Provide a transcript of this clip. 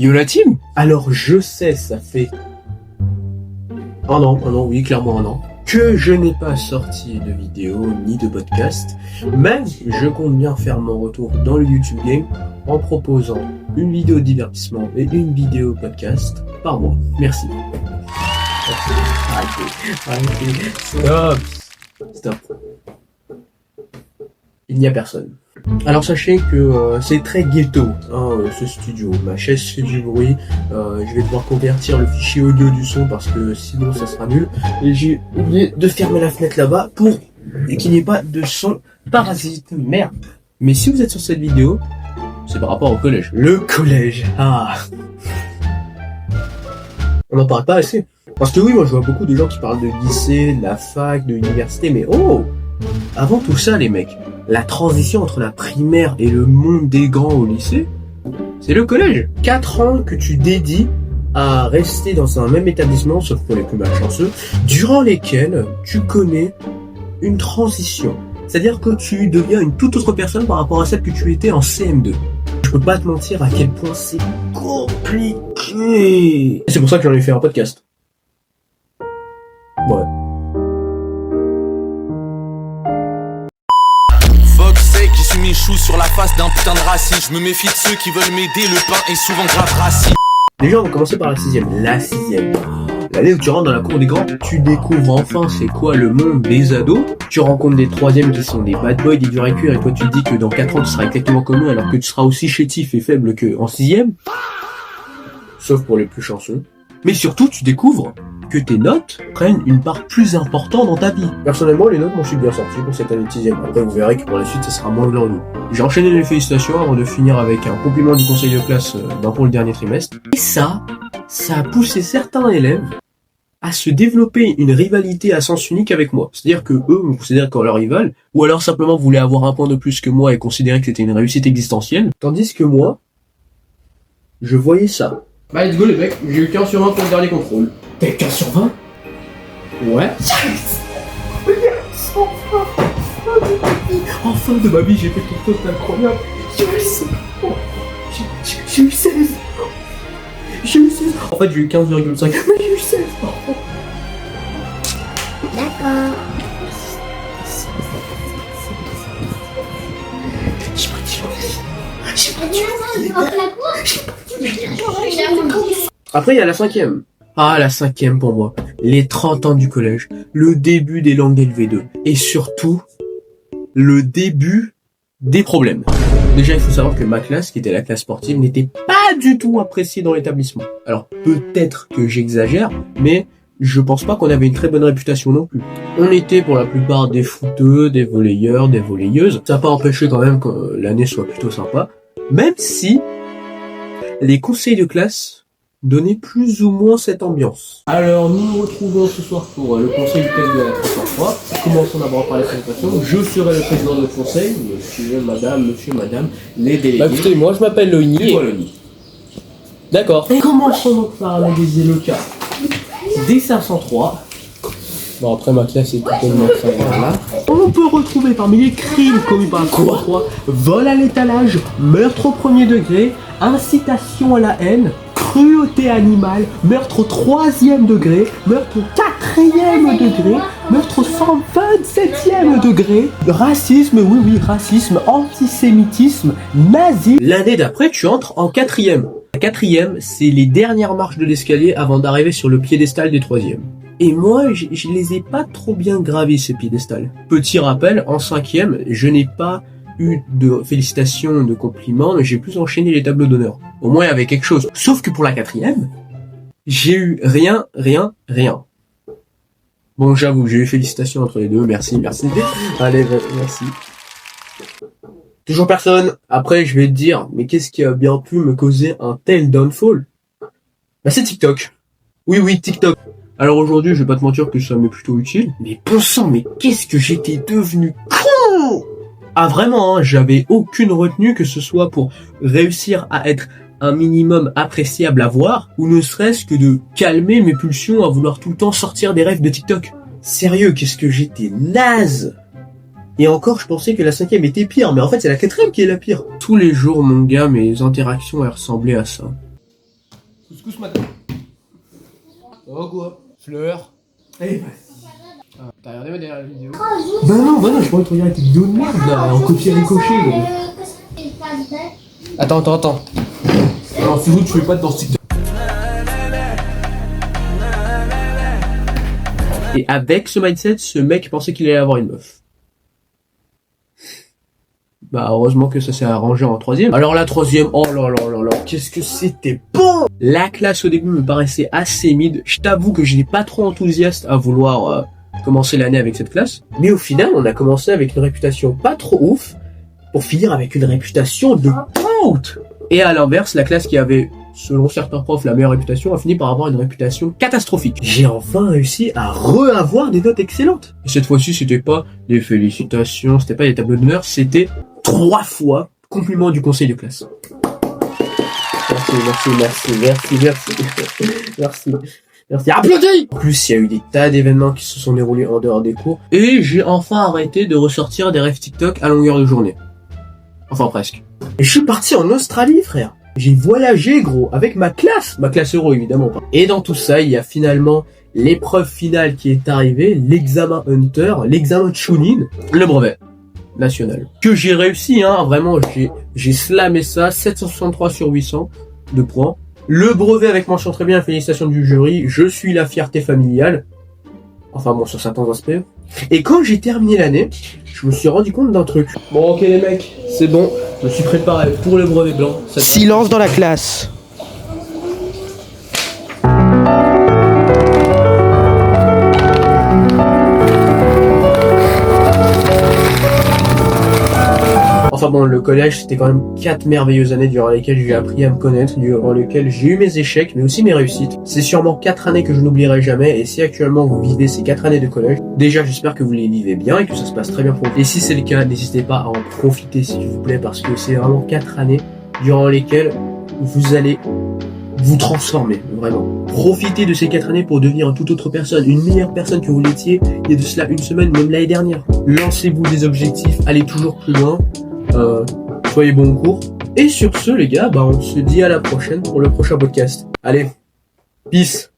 Yo la team. Alors je sais, ça fait un an, oui, clairement un an, que je n'ai pas sorti de vidéo ni de podcast, mais je compte bien faire mon retour dans le YouTube Game en proposant une vidéo de divertissement et une vidéo podcast par mois. Merci. Arrêtez. Stop. Il n'y a personne. Alors sachez que c'est très ghetto, ce studio. Ma chaise fait du bruit, je vais devoir convertir le fichier audio du son parce que sinon ça sera nul. Et j'ai oublié de fermer la fenêtre là-bas pour qu'il n'y ait pas de son parasite. Merde. Mais si vous êtes sur cette vidéo, c'est par rapport au collège. Le collège, on n'en parle pas assez. Parce que oui, moi je vois beaucoup de gens qui parlent de lycée, de la fac, de l'université, mais avant tout ça les mecs, la transition entre la primaire et le monde des grands au lycée, c'est le collège. 4 ans que tu dédies à rester dans un même établissement, sauf pour les plus malchanceux, durant lesquels tu connais une transition. C'est-à-dire que tu deviens une toute autre personne par rapport à celle que tu étais en CM2. Je peux pas te mentir à quel point c'est compliqué. C'est pour ça que j'en ai fait un podcast. Ouais. J'ai su mes choux sur la face d'un putain de raciste. Je me méfie de ceux qui veulent m'aider, le pain est souvent grave raciste. Déjà on va commencer par la 6ème. La 6ème. L'année où tu rentres dans la cour des grands, tu découvres enfin c'est quoi le monde des ados. Tu rencontres des 3e qui sont des bad boys, des durs à cuire, et toi tu te dis que dans 4 ans tu seras exactement comme eux alors que tu seras aussi chétif et faible qu'en 6ème. Sauf pour les plus chanceux. Mais surtout tu découvres que tes notes prennent une part plus importante dans ta vie. Personnellement, les notes m'ont su bien sorti pour cette année de 6ème. Après, vous verrez que pour la suite, ça sera moins glorieux. J'ai enchaîné les félicitations avant de finir avec un compliment du conseil de classe pour le dernier trimestre. Et ça a poussé certains élèves à se développer une rivalité à sens unique avec moi. C'est-à-dire que eux me considèrent comme leur rival, ou alors simplement voulaient avoir un point de plus que moi et considéraient que c'était une réussite existentielle. Tandis que moi, je voyais ça. Bah let's go les mecs, j'ai eu 15 sur 20 pour le dernier contrôle. T'as eu 15 sur 20? Ouais. Yes! Yes! Enfin de ma vie, j'ai fait quelque chose d'incroyable. Yes! J'ai eu 16! J'ai eu 16! En fait, j'ai eu 15,5, mais j'ai eu 16! D'accord. Après, il y a la 5ème. La 5ème pour moi. Les 30 ans du collège. Le début des langues LV2. Et surtout, le début des problèmes. Déjà, il faut savoir que ma classe, qui était la classe sportive, n'était pas du tout appréciée dans l'établissement. Alors, peut-être que j'exagère, mais je pense pas qu'on avait une très bonne réputation non plus. On était pour la plupart des footeux, des volleyeurs, des volleyeuses. Ça n'a pas empêché quand même que l'année soit plutôt sympa. Même si les conseils de classe donnaient plus ou moins cette ambiance. Alors nous nous retrouvons ce soir pour le conseil du test de la 303. Commençons d'abord par la présentation. Je serai le président de conseil, monsieur, madame, les délégués. Bah écoutez, moi je m'appelle Loigny. Et toi Loigny. D'accord. Et commençons donc par analyser le cas des 503. Bon après ma classe est totalement là. On peut retrouver parmi les crimes commis par la 303 vol à l'étalage, meurtre au 1er degré, incitation à la haine, cruauté animale, meurtre au 3e degré, meurtre au 4e degré, meurtre au 127e degré, racisme, oui, racisme, antisémitisme, nazi. L'année d'après, tu entres en 4e. La 4e, c'est les dernières marches de l'escalier avant d'arriver sur le piédestal des 3e. Et moi, je les ai pas trop bien gravés, ces piédestals. Petit rappel, en 5e, je n'ai pas eu de félicitations, de compliments, mais j'ai plus enchaîné les tableaux d'honneur. Au moins, il y avait quelque chose. Sauf que pour la 4e, j'ai eu rien. Bon, j'avoue, j'ai eu félicitations entre les deux, merci. Allez, merci. Toujours personne. Après, je vais te dire, mais qu'est-ce qui a bien pu me causer un tel downfall? Bah, c'est TikTok. Oui, TikTok. Alors aujourd'hui, je vais pas te mentir que ça m'est plutôt utile. Mais bon sang, mais qu'est-ce que j'étais devenu con! Vraiment, j'avais aucune retenue, que ce soit pour réussir à être un minimum appréciable à voir, ou ne serait-ce que de calmer mes pulsions à vouloir tout le temps sortir des rêves de TikTok. Sérieux, qu'est-ce que j'étais naze! Et encore, je pensais que la 5e était pire, mais en fait c'est la 4e qui est la pire. Tous les jours, mon gars, mes interactions elles ressemblaient à ça. Couscous maintenant. Oh quoi? Fleur. Eh, vas-y. Ah, t'as regardé ma dernière vidéo? Bah non, je pourrais te regarder tes vidéos de merde là, en copier-ricocher. Attends. Non, c'est vous, tu fais pas de danse TikTok. Et avec ce mindset, ce mec pensait qu'il allait avoir une meuf. Bah heureusement que ça s'est arrangé en troisième. Alors la troisième, oh là, qu'est-ce que c'était bon! La classe au début me paraissait assez mid. Je t'avoue que je n'étais pas trop enthousiaste à vouloir commencer l'année avec cette classe. Mais au final, on a commencé avec une réputation pas trop ouf, pour finir avec une réputation de pote. Et à l'inverse, la classe qui avait, selon certains profs, la meilleure réputation a fini par avoir une réputation catastrophique. J'ai enfin réussi à avoir des notes excellentes. Et cette fois-ci, c'était pas des félicitations, c'était pas des tableaux d'honneur, c'était 3 fois compliment du conseil de classe. Merci. Applaudis! En plus, il y a eu des tas d'événements qui se sont déroulés en dehors des cours. Et j'ai enfin arrêté de ressortir des rêves TikTok à longueur de journée. Enfin, presque. Et je suis parti en Australie, frère. J'ai voyagé, gros, avec ma classe euro, évidemment. Et dans tout ça, il y a finalement l'épreuve finale qui est arrivée, l'examen Hunter, l'examen Chunin, le brevet national. Que j'ai réussi, hein, vraiment, j'ai slamé ça, 763 sur 800 de points. Le brevet avec mention très bien, félicitations du jury, je suis la fierté familiale. Enfin bon, sur certains aspects. Et quand j'ai terminé l'année, je me suis rendu compte d'un truc. Bon ok les mecs, c'est bon, je me suis préparé pour le brevet blanc. Silence dans la classe. Enfin bon, le collège, c'était quand même 4 merveilleuses années durant lesquelles j'ai appris à me connaître, durant lesquelles j'ai eu mes échecs, mais aussi mes réussites. C'est sûrement 4 années que je n'oublierai jamais, et si actuellement vous vivez ces 4 années de collège, déjà j'espère que vous les vivez bien et que ça se passe très bien pour vous. Et si c'est le cas, n'hésitez pas à en profiter s'il vous plaît, parce que c'est vraiment 4 années durant lesquelles vous allez vous transformer, vraiment. Profitez de ces 4 années pour devenir une toute autre personne, une meilleure personne que vous l'étiez il y a de cela une semaine, même l'année dernière. Lancez-vous des objectifs, allez toujours plus loin. Soyez bons au cours. Et sur ce les gars, on se dit à la prochaine pour le prochain podcast. Allez, peace.